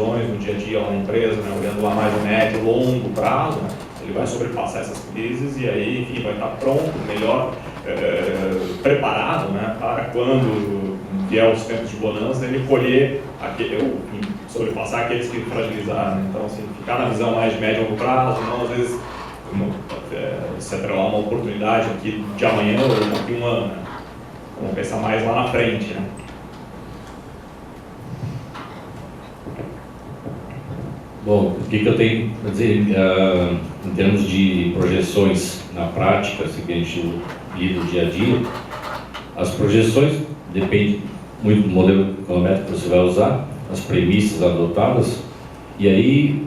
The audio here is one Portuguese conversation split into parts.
decisões no dia a dia lá na empresa, né, olhando lá mais o médio e longo prazo, né, ele vai sobrepassar essas crises e aí, enfim, vai estar pronto, melhor preparado, né, para quando vier os tempos de bonança, ele colher, sobrepassar aqueles que fragilizaram. Né? Então, assim, ficar na visão mais de médio e longo prazo, não às vezes se atrelar uma oportunidade aqui de amanhã ou daqui um ano. Né? Vamos pensar mais lá na frente. Né? Bom, o que eu tenho a dizer em termos de projeções na prática, assim, que a gente lida no dia a dia? As projeções dependem muito do modelo econométrico que você vai usar, as premissas adotadas, e aí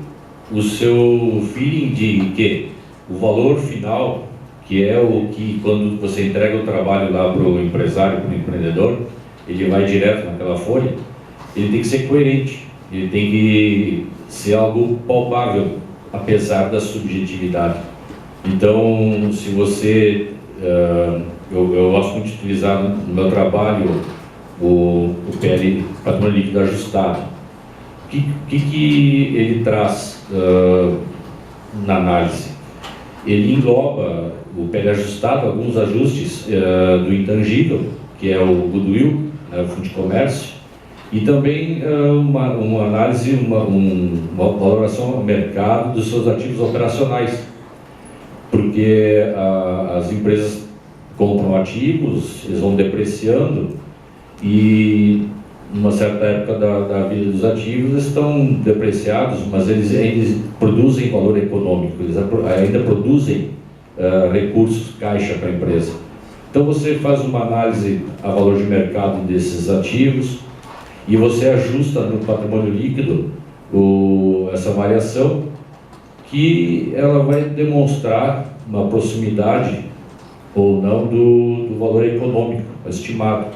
o seu feeling de que o valor final, que é o que quando você entrega o trabalho lá para o empresário, para o empreendedor, ele vai direto naquela folha, ele tem que ser coerente, ele tem que ser algo palpável, apesar da subjetividade. Então, se você... eu gosto muito de utilizar no meu trabalho o PL, Patrimônio Líquido Ajustado. O que ele traz na análise? Ele engloba o PL ajustado, alguns ajustes do intangível, que é o goodwill, o fundo de comércio, e também uma análise, uma valoração ao mercado dos seus ativos operacionais, porque as empresas compram ativos, eles vão depreciando e numa certa época da vida dos ativos estão depreciados, mas eles ainda produzem valor econômico, eles ainda produzem recursos, caixa para a empresa. Então você faz uma análise a valor de mercado desses ativos e você ajusta no patrimônio líquido essa variação, que ela vai demonstrar uma proximidade ou não do valor econômico estimado.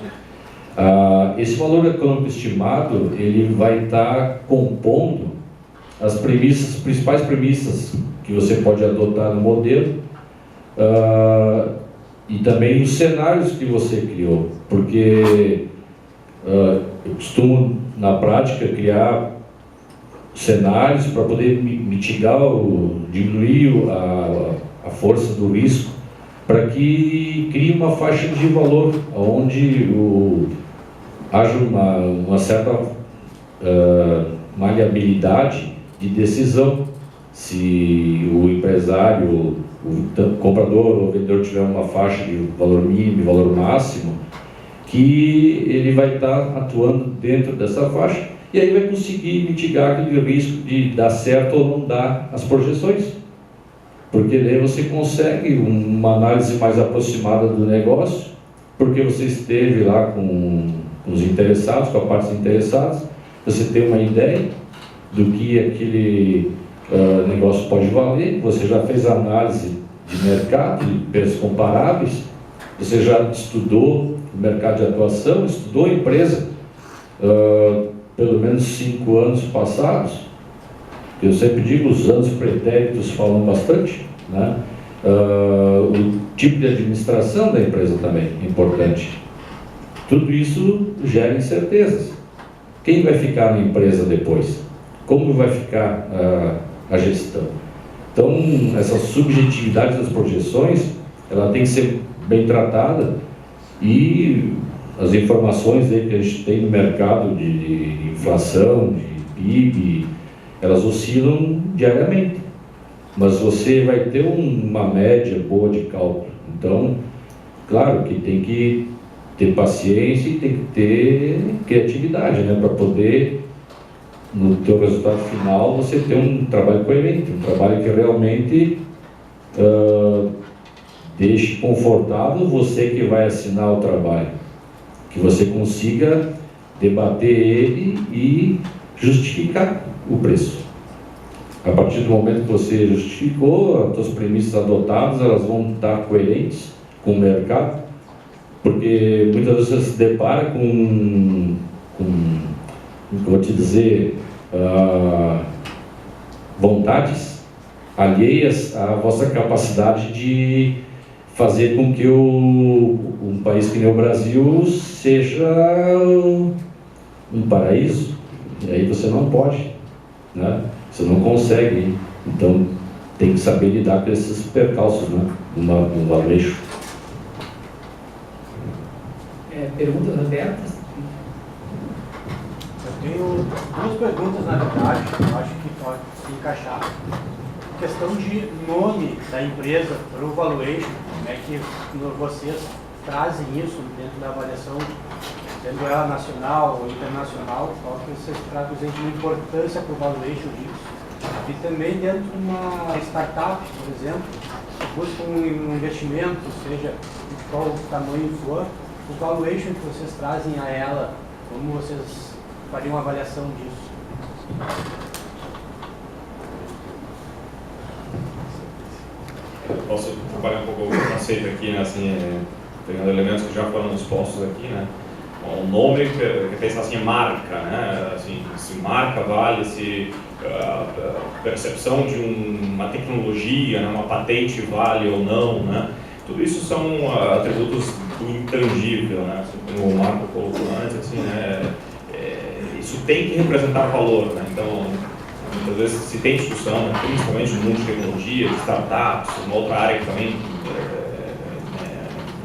Esse valor econômico estimado, ele vai estar compondo as principais premissas que você pode adotar no modelo e também os cenários que você criou, porque eu costumo, na prática, criar cenários para poder mitigar diminuir a força do risco, para que crie uma faixa de valor onde haja uma certa maleabilidade de decisão. Se o empresário, o comprador ou o vendedor tiver uma faixa de valor mínimo e valor máximo, que ele vai estar atuando dentro dessa faixa e aí vai conseguir mitigar aquele risco de dar certo ou não dar as projeções, porque daí você consegue uma análise mais aproximada do negócio, porque você esteve lá com os interessados, com a parte dos interessados, você tem uma ideia do que aquele negócio pode valer, você já fez a análise de mercado, de preços comparáveis, você já estudou o mercado de atuação, estudou a empresa pelo menos 5 anos passados. Eu sempre digo, os anos pretéritos falam bastante, né? O tipo de administração da empresa também é importante. Tudo isso gera incertezas. Quem vai ficar na empresa depois? Como vai ficar a gestão? Então, essa subjetividade das projeções, ela tem que ser bem tratada, e as informações aí que a gente tem no mercado de inflação, de PIB, elas oscilam diariamente, mas você vai ter uma média boa de cálculo. Então, claro que tem que ter paciência e tem que ter criatividade, né, para poder, no teu resultado final, você ter um trabalho coerente, um trabalho que realmente deixe confortável você que vai assinar o trabalho, que você consiga debater ele e justificar o preço. A partir do momento que você justificou, as suas premissas adotadas, elas vão estar coerentes com o mercado, porque muitas vezes você se depara com vou te dizer, vontades alheias à vossa capacidade de fazer com que um país que nem o Brasil seja um paraíso. E aí você não pode né? Você não consegue, então tem que saber lidar com esses percalços, né? No valuation. Perguntas abertas? Eu tenho duas perguntas, na verdade, eu acho que pode se encaixar. Questão de nome da empresa para o valuation, como é que vocês trazem isso dentro da avaliação, sendo ela nacional ou internacional, qual que vocês traduzem de importância para o valuation disso? E também dentro de uma startup, por exemplo, que busca um investimento, seja de qual tamanho for, o valuation que vocês trazem a ela, como vocês fariam uma avaliação disso? Eu posso trabalhar um pouco o conceito aqui, né, assim, pegando elementos que já foram expostos aqui, né. O nome que pensa assim é marca, né, assim, se marca vale, se a percepção de uma tecnologia, né, uma patente vale ou não, né. Tudo isso são atributos do intangível, né, assim, como o Marco colocou antes, assim, né, isso tem que representar valor, né, então muitas vezes se tem discussão, né, principalmente no mundo de tecnologia, de startups, uma outra área que também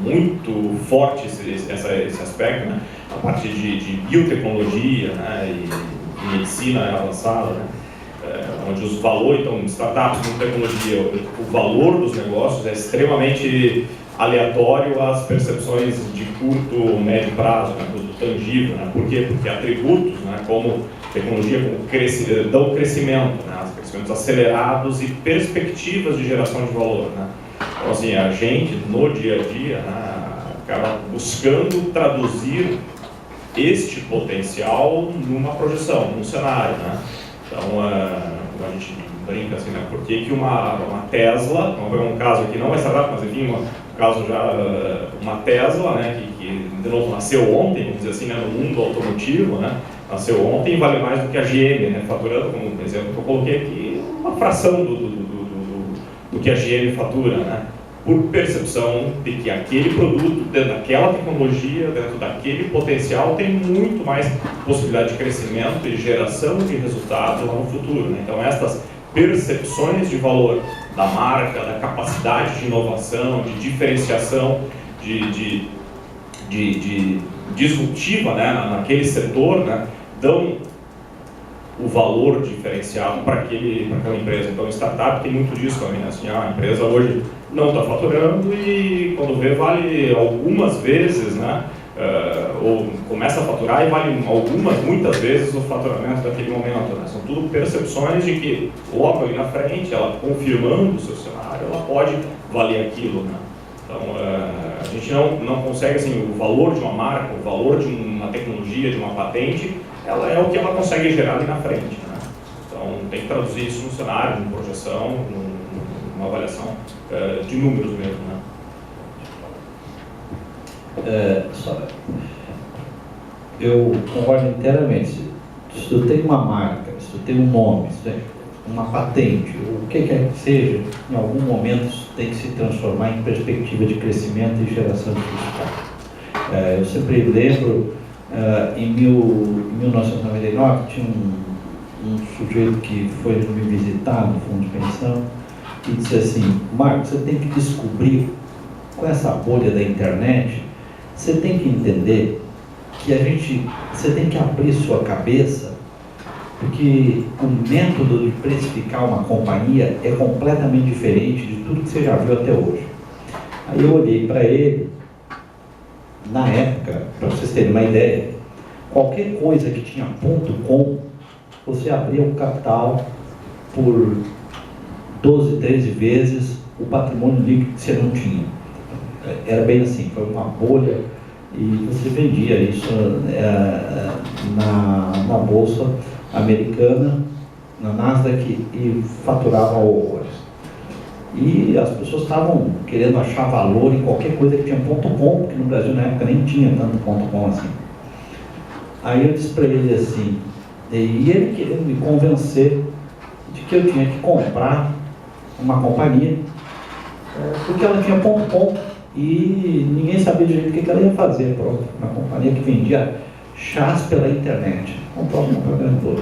muito forte esse aspecto, né, a parte de biotecnologia, né, e medicina avançada, né, onde os valores, então, startups, muita tecnologia, o valor dos negócios é extremamente aleatório às percepções de curto, médio prazo, né, do tangível, né, por quê? Porque atributos, né, como tecnologia, como dão crescimento, né, crescimentos acelerados e perspectivas de geração de valor, né. Então, assim, a gente, no dia a dia, né, acaba buscando traduzir este potencial numa projeção, num cenário, né. Então, a gente brinca assim, né, por que uma Tesla, vamos pegar um caso aqui, não vai startup, mas enfim, um caso já, uma Tesla, né, que de novo nasceu ontem, vamos dizer assim, né, no mundo automotivo, né, nasceu ontem e vale mais do que a GM, né, faturando, como exemplo que eu coloquei aqui, uma fração do que a GM fatura, né, por percepção de que aquele produto, dentro daquela tecnologia, dentro daquele potencial, tem muito mais possibilidade de crescimento e geração de resultado lá no futuro, né? Então, estas percepções de valor da marca, da capacidade de inovação, de diferenciação, de disruptiva, né, naquele setor, né, dão o valor diferenciado para aquela empresa. Então, startup tem muito disso também, né? Assim, a empresa hoje não está faturando e quando vê vale algumas vezes, né? Ou começa a faturar e vale muitas vezes o faturamento daquele momento, né? São tudo percepções de que logo ali na frente, ela confirmando o seu cenário, ela pode valer aquilo, né? Então, a gente não consegue, assim, o valor de uma marca, o valor de uma tecnologia, de uma patente, ela é o que ela consegue gerar ali na frente, né? Então, tem que traduzir isso num cenário, numa projeção, numa avaliação de números mesmo, né? Eu concordo inteiramente. Se tu tem uma marca, se tu tem um nome, se tu tem uma patente, o que quer que seja, em algum momento isso tem que se transformar em perspectiva de crescimento e geração de resultado. Eu sempre lembro, em 1999, tinha um sujeito que foi me visitar no fundo de pensão e disse assim: Marcos, você tem que descobrir, com essa bolha da internet, você tem que entender que você tem que abrir sua cabeça, porque o método de precificar uma companhia é completamente diferente de tudo que você já viu até hoje. Aí eu olhei para ele, na época, para vocês terem uma ideia, qualquer coisa que tinha .com, você abria o capital por 12, 13 vezes o patrimônio líquido que você não tinha. Era bem assim, foi uma bolha e você vendia isso na bolsa americana, na Nasdaq, e faturava horrores. E as pessoas estavam querendo achar valor em qualquer coisa que tinha .com, porque no Brasil na época nem tinha tanto .com assim. Aí eu disse para ele assim, e ele querendo me convencer de que eu tinha que comprar uma companhia, porque ela tinha .com e ninguém sabia direito o que ela ia fazer. Pronto, uma companhia que vendia chás pela internet, comprou uma propaganda toda.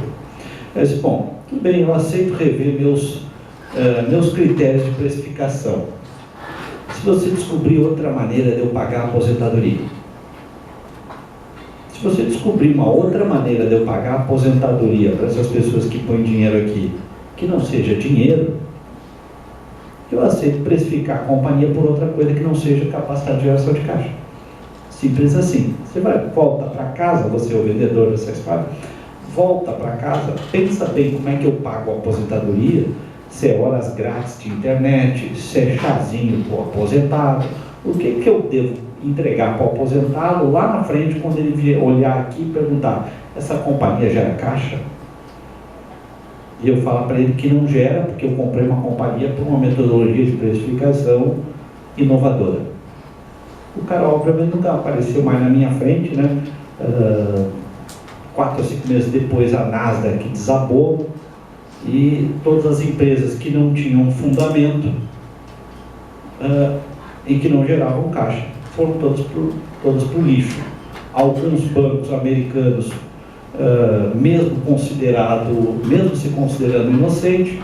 Eu disse, bom, tudo bem, eu aceito rever meus critérios de precificação. Se você descobrir outra maneira de eu pagar a aposentadoria, se você descobrir uma outra maneira de eu pagar a aposentadoria para essas pessoas que põem dinheiro aqui, que não seja dinheiro, eu aceito precificar a companhia por outra coisa que não seja capacidade de geração de caixa. Simples assim. Você volta para casa, você é o vendedor dessa espada, volta para casa, pensa bem como é que eu pago a aposentadoria, se é horas grátis de internet, se é chazinho para o aposentado, o que eu devo entregar para o aposentado lá na frente, quando ele vier olhar aqui e perguntar, essa companhia gera caixa? E eu falo para ele que não gera, porque eu comprei uma companhia por uma metodologia de precificação inovadora. O cara, obviamente, nunca apareceu mais na minha frente, né? 4 ou 5 meses depois, a Nasdaq desabou e todas as empresas que não tinham fundamento e que não geravam caixa foram todas para o lixo. Alguns bancos americanos, mesmo se considerando inocente,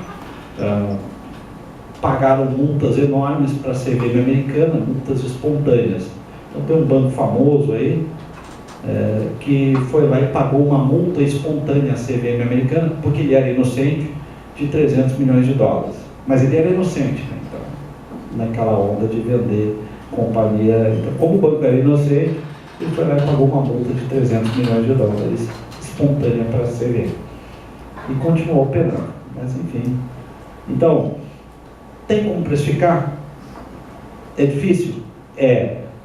pagaram multas enormes para a CVM americana, multas espontâneas. Então tem um banco famoso aí, que foi lá e pagou uma multa espontânea à CVM americana, porque ele era inocente, de 300 milhões de dólares. Mas ele era inocente, né? Então, naquela onda de vender companhia. Então, como o banco era inocente, ele foi lá e pagou uma multa de 300 milhões de dólares espontânea para a CVM. E continuou operando. Mas, enfim. Então, tem como precificar? É difícil?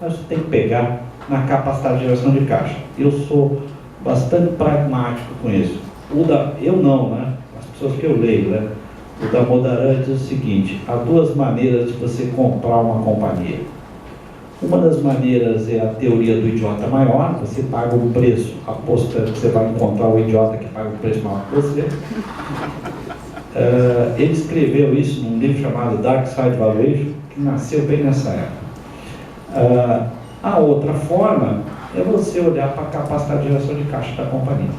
Mas você tem que pegar na capacidade de geração de caixa. Eu sou bastante pragmático com isso. Eu não, né? As pessoas que eu leio, né? O Damodaran diz o seguinte: há 2 maneiras de você comprar uma companhia. Uma das maneiras é a teoria do idiota maior, você paga um preço apostando que você vai encontrar o idiota que paga um preço maior que você. Ele escreveu isso num livro chamado Dark Side Valuation, que nasceu bem nessa época. A outra forma é você olhar para a capacidade de geração de caixa da companhia.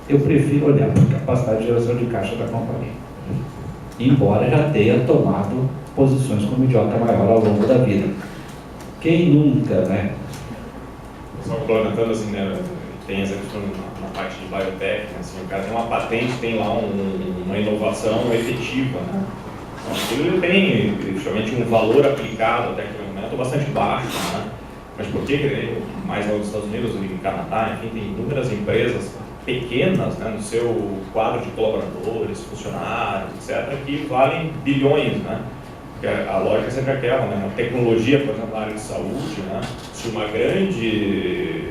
Eu prefiro olhar para a capacidade de geração de caixa da companhia, embora já tenha tomado posições como idiota maior ao longo da vida. Quem nunca, né? Só complementando assim, né? Tem exemplos na parte de biotech, né? Assim, o cara tem uma patente, tem lá uma inovação efetiva, né? Então, aquilo tem, justamente, um valor aplicado até aquele momento bastante baixo, né? Mas por que mais nos Estados Unidos e no Canadá, enfim, tem inúmeras empresas pequenas, né, no seu quadro de colaboradores, funcionários, etc., que valem bilhões, né? Porque a lógica é sempre aquela, né? Uma tecnologia, por exemplo, na área de saúde, né? Se uma grande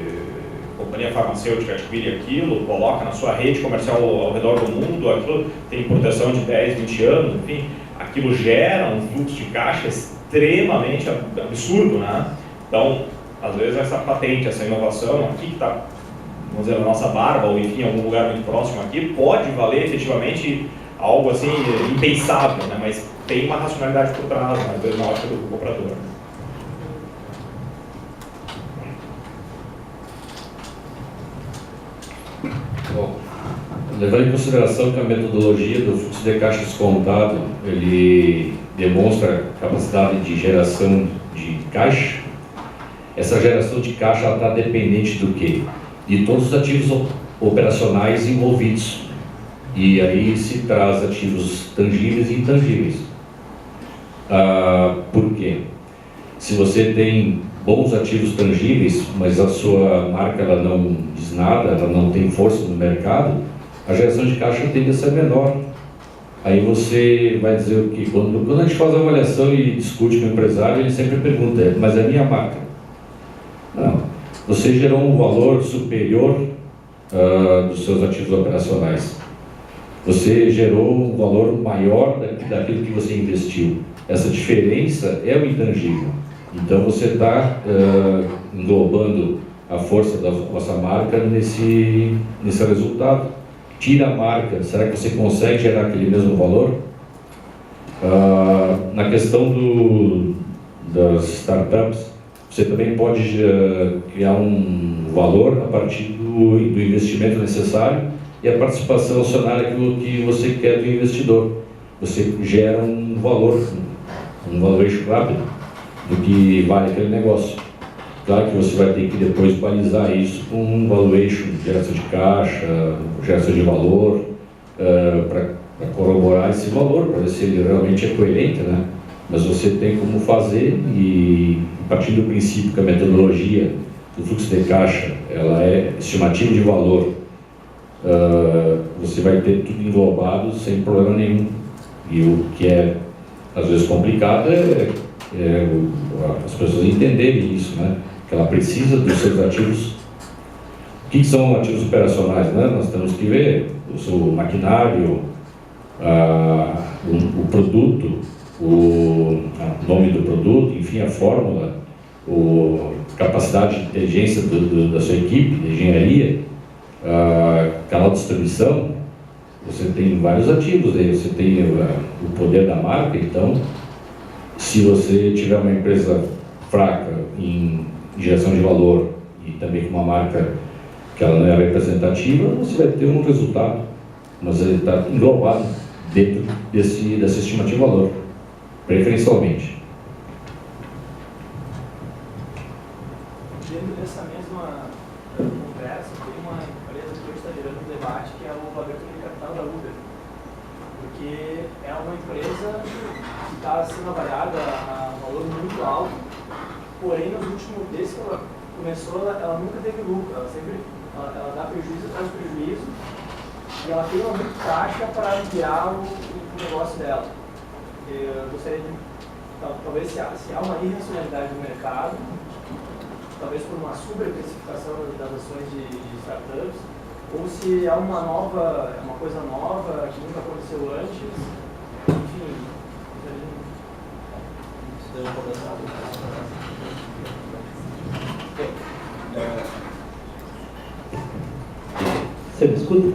companhia farmacêutica adquire aquilo, coloca na sua rede comercial ao redor do mundo, aquilo tem proteção de 10, 20 anos, enfim, aquilo gera um fluxo de caixa extremamente absurdo, né? Então, às vezes essa patente, essa inovação aqui que está, vamos dizer, na nossa barba, ou enfim, em algum lugar muito próximo aqui, pode valer efetivamente algo assim impensável, né? Mas tem uma racionalidade por trás, né? Às vezes na ótica do comprador. Bom, levando em consideração que a metodologia do fluxo de caixa descontado, ele demonstra capacidade de geração de caixa, essa geração de caixa está dependente do quê? De todos os ativos operacionais envolvidos. E aí se traz ativos tangíveis e intangíveis. Por quê? Se você tem bons ativos tangíveis, mas a sua marca ela não diz nada, ela não tem força no mercado, a geração de caixa tende a ser menor. Aí você vai dizer o quê? Quando a gente faz a avaliação e discute com o empresário, ele sempre pergunta, mas é minha marca? Não. Você gerou um valor superior dos seus ativos operacionais. Você gerou um valor maior daquilo que você investiu. Essa diferença é o intangível. Então você está englobando a força da vossa marca nesse resultado. Tira a marca, será que você consegue gerar aquele mesmo valor? Na questão das startups, você também pode criar um valor a partir do investimento necessário e a participação acionária que você quer do investidor. Você gera um valor, um valuation rápido do que vale aquele negócio. Claro que você vai ter que depois balizar isso com um valuation, geração de caixa, geração de valor, para corroborar esse valor, para ver se ele realmente é coerente, né? Mas você tem como fazer e, a partir do princípio que a metodologia do fluxo de caixa, ela é estimativa de valor, você vai ter tudo englobado sem problema nenhum. E o que é, às vezes, complicado é as pessoas entenderem isso, né? Que ela precisa dos seus ativos. O que são ativos operacionais, né? Nós temos que ver o seu maquinário, o produto, o nome do produto, enfim, a fórmula, capacidade de inteligência da sua equipe, de engenharia, canal de distribuição. Você tem vários ativos aí, você tem o poder da marca. Então, se você tiver uma empresa fraca em geração de valor e também com uma marca que ela não é representativa, você vai ter um resultado, mas ele está englobado dentro dessa estimativa de valor, preferencialmente. Dentro dessa mesma conversa, tem uma empresa que hoje está gerando um debate, que é o abertura de capital da Uber, porque é uma empresa que está sendo avaliada a valor muito alto, porém, nos últimos, desde que ela começou, ela nunca teve lucro, ela dá prejuízo atrás de prejuízo, e ela tem muito caixa para ampliar o negócio dela. Eu gostaria de, talvez, se há uma irracionalidade no mercado, talvez por uma superprecificação das ações de startups, ou se há uma coisa nova que nunca aconteceu antes, enfim. Você me escuta?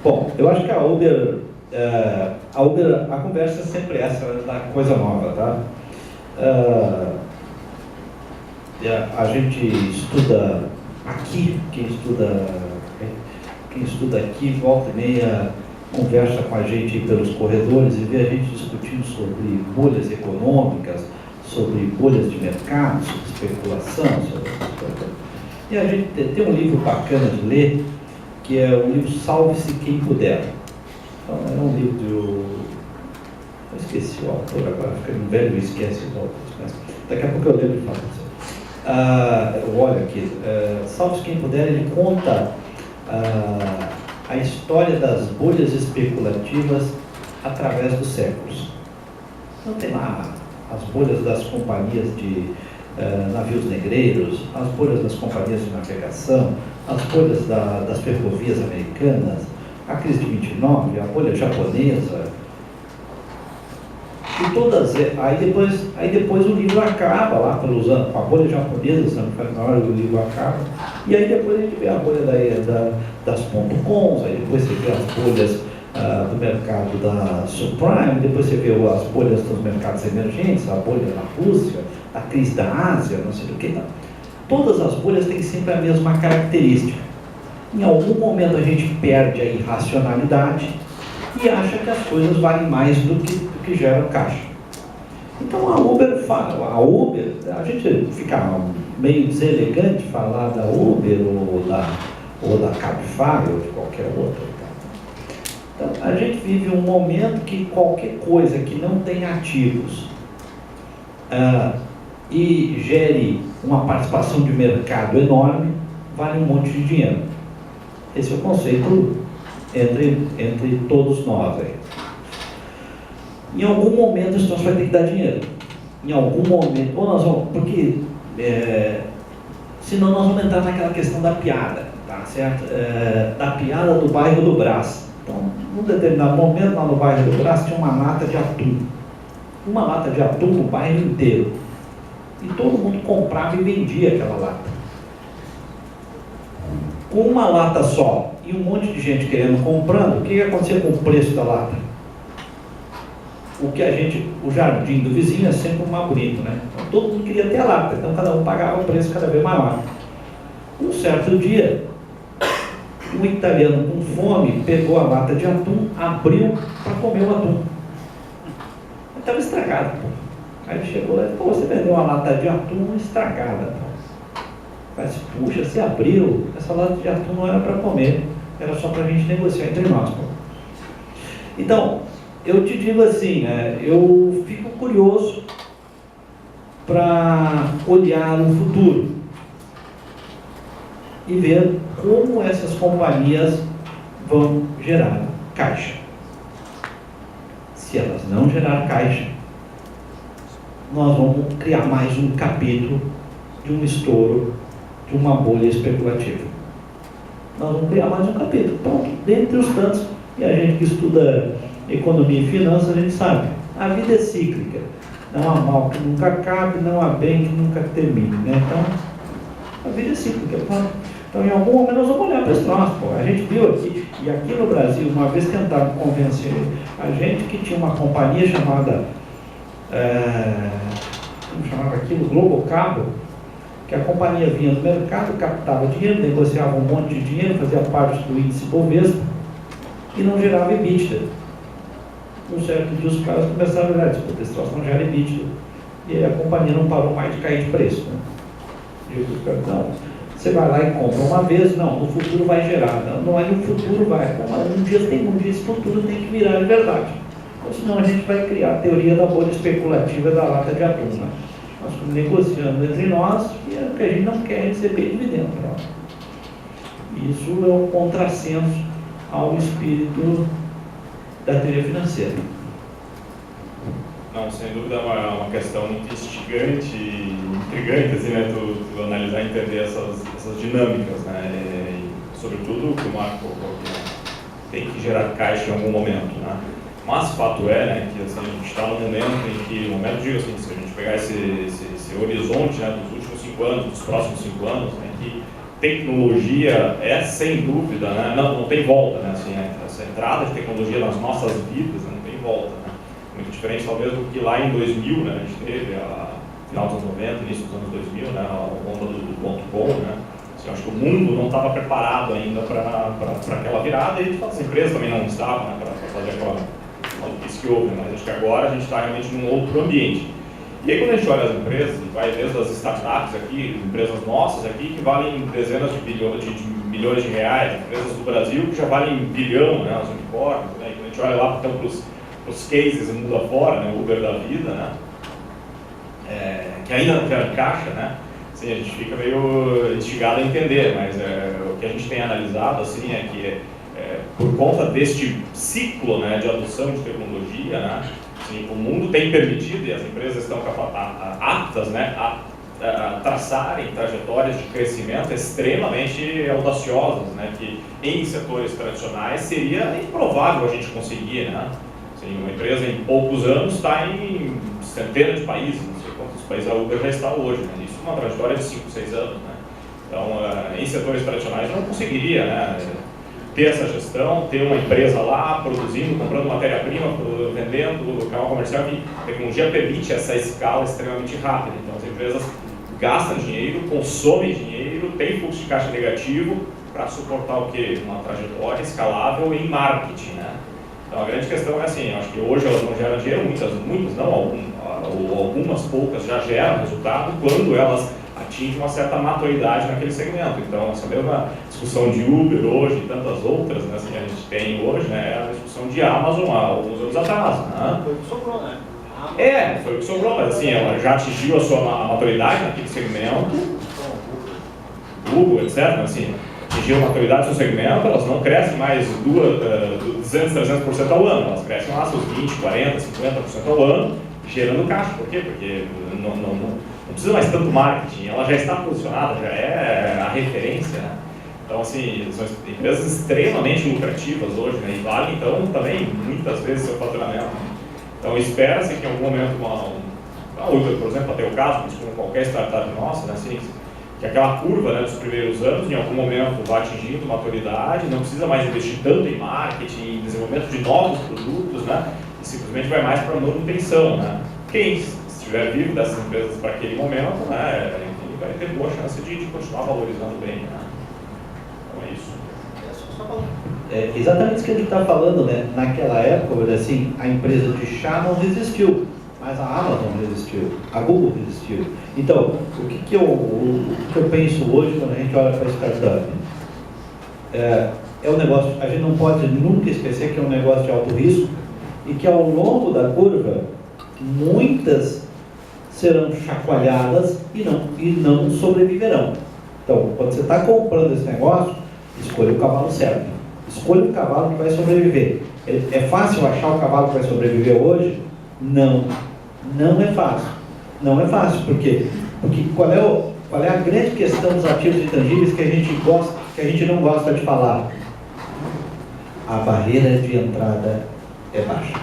Bom, eu acho que a Uber, a conversa é sempre essa, da coisa nova, tá? A gente estuda aqui, quem estuda aqui, volta e meia, conversa com a gente pelos corredores e vê a gente discutindo sobre bolhas econômicas, sobre bolhas de mercado, sobre especulação, e a gente tem um livro bacana de ler, que é o livro Salve-se Quem Puder. Então, é um livro eu esqueci o autor agora, fica um velho e esquece os autores, mas daqui a pouco eu lembro de falar isso. Olha aqui, Salve-se Quem Puder, ele conta a história das bolhas especulativas através dos séculos. Então tem lá as bolhas das companhias de navios negreiros, as bolhas das companhias de navegação, as bolhas das ferrovias americanas, a crise de 29, a bolha japonesa, e todas, aí depois o livro acaba lá pelos anos, com a bolha japonesa, na hora o livro acaba, e aí depois a gente vê a bolha das .coms, aí depois você vê as bolhas do mercado da subprime, depois você vê as bolhas dos mercados emergentes, a bolha na Rússia, a crise da Ásia, não sei do que. Não. Todas as bolhas têm sempre a mesma característica. Em algum momento a gente perde a irracionalidade e acha que as coisas valem mais do que gera caixa. Então a Uber, a gente fica meio deselegante falar da Uber ou da Cabify ou de qualquer outra. Então, a gente vive um momento que qualquer coisa que não tem ativos e gere uma participação de mercado enorme, vale um monte de dinheiro. Esse é o conceito entre todos nós aí. Em algum momento isso nós vai ter que dar dinheiro. Em algum momento, ou nós vamos, porque senão nós vamos entrar naquela questão da piada, tá certo? Da piada do bairro do Brás. Então, num determinado momento, lá no bairro do Brás, tinha uma lata de atum. Uma lata de atum no bairro inteiro. E todo mundo comprava e vendia aquela lata. Com uma lata só e um monte de gente querendo comprando, o que ia acontecer com o preço da lata? O jardim do vizinho é sempre o mais bonito, né? Então, todo mundo queria ter a lata, então cada um pagava o preço cada vez maior. Um certo dia, Um italiano com fome pegou a lata de atum, abriu para comer o atum. Estava estragado. Pô. Aí ele chegou lá e falou, você vendeu uma lata de atum estragada. Mas, puxa, você abriu, essa lata de atum não era para comer, era só para a gente negociar entre nós. Pô. Então, eu te digo assim, né, eu fico curioso para olhar no futuro e ver como essas companhias vão gerar caixa. Se elas não gerar caixa, nós vamos criar mais um capítulo de um estouro, de uma bolha especulativa. Nós vamos criar mais um capítulo. Então, dentre os tantos, e a gente que estuda economia e finanças, a gente sabe, a vida é cíclica. Não há mal que nunca acabe, não há bem que nunca termine. Né? Então, a vida é cíclica. Então, em algum momento, nós vamos olhar para esse troço. A gente viu aqui, e aqui no Brasil, uma vez tentaram convencer a gente que tinha uma companhia chamada, como chamava aquilo? Globo Cabo, que a companhia vinha do mercado, captava dinheiro, negociava um monte de dinheiro, fazia parte do índice Bovespa e não gerava EBITDA. Um certo dia os caras começaram a olhar, esse troço não gera EBITDA. E aí a companhia não parou mais de cair de preço. Né? E os caras, não, você vai lá e compra uma vez, não, no futuro vai gerar. Não é no futuro vai, um dia esse futuro tem que virar de verdade. Ou senão a gente vai criar a teoria da bolha especulativa da lata de atum. Né? Nós estamos negociando entre nós e é o que a gente não quer receber dividendo. Isso é um contrassenso ao espírito da teoria financeira. Não, sem dúvida é uma questão muito instigante e intrigante, assim, né? Tu analisar e entender essas dinâmicas, né? E, sobretudo, que o Marco tem que gerar caixa em algum momento, né? Mas o fato é, né, que assim, a gente está num momento em que, digo assim, se a gente pegar esse horizonte, né, dos últimos 5 anos, dos próximos 5 anos, né, que tecnologia é, sem dúvida, né, não tem volta, né, assim, essa entrada de tecnologia nas nossas vidas, né, não tem volta, né, muito diferente talvez do que lá em 2000, né, a gente teve, final dos anos 90, início dos anos 2000, né, a onda do .com, né, assim, acho que o mundo não estava preparado ainda para aquela virada e as empresas também não estavam, né, para fazer aquela isso que houve, mas acho que agora a gente está realmente num outro ambiente. E aí quando a gente olha as empresas, vai desde as startups aqui, empresas nossas aqui, que valem dezenas de milhões de reais, empresas do Brasil que já valem bilhão, né, os unicórnios, né, e quando a gente olha lá então, para os cases mundo afora, né, o Uber da vida, né, que ainda não tem caixa, né, assim, a gente fica meio instigado a entender, mas o que a gente tem analisado assim, é que por conta deste ciclo, né, de adoção de tecnologia, né, assim, o mundo tem permitido e as empresas estão aptas, né, a traçarem trajetórias de crescimento extremamente audaciosas, né, que em setores tradicionais seria improvável a gente conseguir. Né? Assim, uma empresa em poucos anos está em centenas de países, não sei quantos países a Uber já está hoje. Né? Isso é uma trajetória de 5, 6 anos. Né? Então, em setores tradicionais não conseguiria, né, ter essa gestão, ter uma empresa lá produzindo, comprando matéria-prima, vendendo, canal comercial, e a tecnologia permite essa escala extremamente rápida. Então as empresas gastam dinheiro, consomem dinheiro, têm fluxo de caixa negativo para suportar o quê? Uma trajetória escalável em marketing. Né? Então a grande questão é assim, acho que hoje elas não geram dinheiro, muitas não, algumas poucas já geram resultado quando elas atinge uma certa maturidade naquele segmento. Então, essa mesma discussão de Uber hoje e tantas outras, né, assim, a gente tem hoje, né, é a discussão de Amazon há alguns anos atrás. Né? Foi o que sobrou, né? Foi o que sobrou, mas assim, ela já atingiu a sua maturidade naquele segmento, Google, etc. Assim, atingiu a maturidade do seu segmento, elas não crescem mais 200, 300% ao ano, elas crescem lá seus 20, 40, 50% ao ano, gerando caixa. Por quê? Porque não precisa mais tanto marketing, ela já está posicionada, já é a referência. Né? Então, assim, são empresas extremamente lucrativas hoje, né? E valem, então, também, muitas vezes, seu faturamento. Então, espera-se que em algum momento, a Uber, por exemplo, até o caso, como qualquer startup nossa, né? Assim, que aquela curva, né, dos primeiros anos, em algum momento, vai atingindo maturidade, não precisa mais investir tanto em marketing, em desenvolvimento de novos produtos, né? E simplesmente vai mais para a manutenção. Né? Quem estiver vivo dessas empresas para aquele momento, né, vai ter boa chance de continuar valorizando bem. Né? Então é isso. só falando. É exatamente isso que a gente está falando, né? Naquela época, assim, a empresa de chá não resistiu, mas a Amazon resistiu, a Google resistiu. Então, o que eu penso hoje quando a gente olha para a startup? É um negócio, a gente não pode nunca esquecer que é um negócio de alto risco e que ao longo da curva, muitas serão chacoalhadas e não sobreviverão. Então, quando você está comprando esse negócio, escolha o cavalo certo. Escolha o cavalo que vai sobreviver. É fácil achar o cavalo que vai sobreviver hoje? Não. Não é fácil. Não é fácil. Por quê? Porque qual é a grande questão dos ativos intangíveis que a gente não gosta de falar? A barreira de entrada é baixa.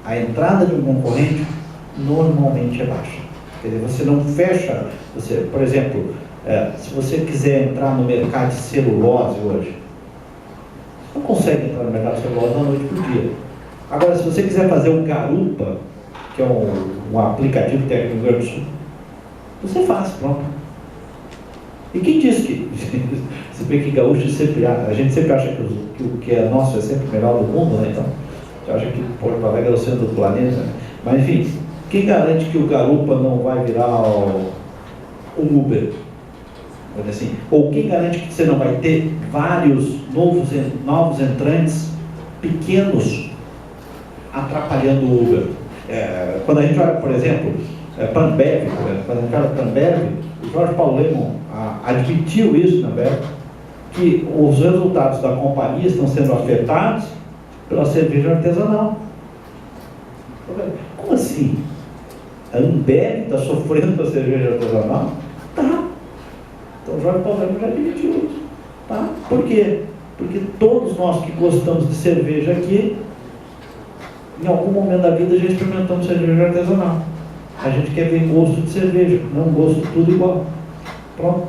A entrada de um concorrente normalmente é baixa. Quer dizer, você não fecha, por exemplo, se você quiser entrar no mercado de celulose hoje, você não consegue entrar no mercado de celulose da noite para o dia. Agora, se você quiser fazer um Garupa, que é um aplicativo técnico no Rio Grande do Sul, você faz, pronto. E quem disse que, se bem que gaúcho sempre, a gente sempre acha que o que é nosso é sempre o melhor do mundo, né? Então, você acha que Porto Alegre é o centro do planeta, né? Mas enfim, quem garante que o Garupa não vai virar um Uber? Assim, ou quem garante que você não vai ter vários novos entrantes pequenos atrapalhando o Uber? Quando a gente olha, por exemplo, Panbev, quando a gente olha Panbev, o Jorge Paulo Lemann admitiu isso na Ambev, que os resultados da companhia estão sendo afetados pela cerveja artesanal. Como assim? A Ambev está sofrendo com a cerveja artesanal? Tá. Então o Jorge Paulo Lemann já admitiu isso. Tá? Por quê? Porque todos nós que gostamos de cerveja aqui, em algum momento da vida já experimentamos cerveja artesanal. A gente quer ver gosto de cerveja, não gosto de tudo igual. Pronto.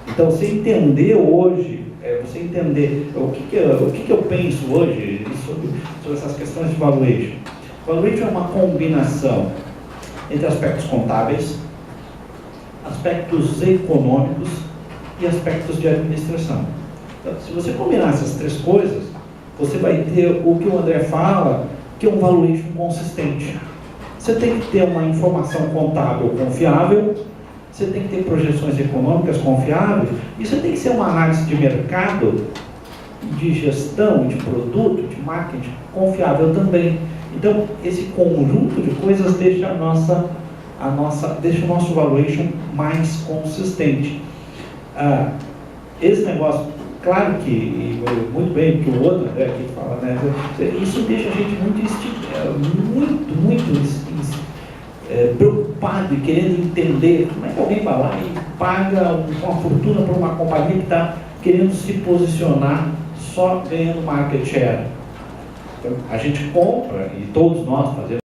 Então, você entender hoje, você entender o que eu penso hoje sobre essas questões de valuation. Valuation é uma combinação entre aspectos contábeis, aspectos econômicos e aspectos de administração. Então, se você combinar essas três coisas, você vai ter o que o André fala, que é um valuation consistente. Você tem que ter uma informação contábil confiável, você tem que ter projeções econômicas confiáveis, e você tem que ser uma análise de mercado, de gestão, de produto, de marketing confiável também. Então, esse conjunto de coisas deixa deixa o nosso valuation mais consistente. Esse negócio, claro que, muito bem, que o outro André aqui fala, né? Isso deixa a gente muito preocupado e querendo entender como é que alguém vai lá e paga uma fortuna para uma companhia que está querendo se posicionar só ganhando market share. Então, a gente compra, e todos nós fazemos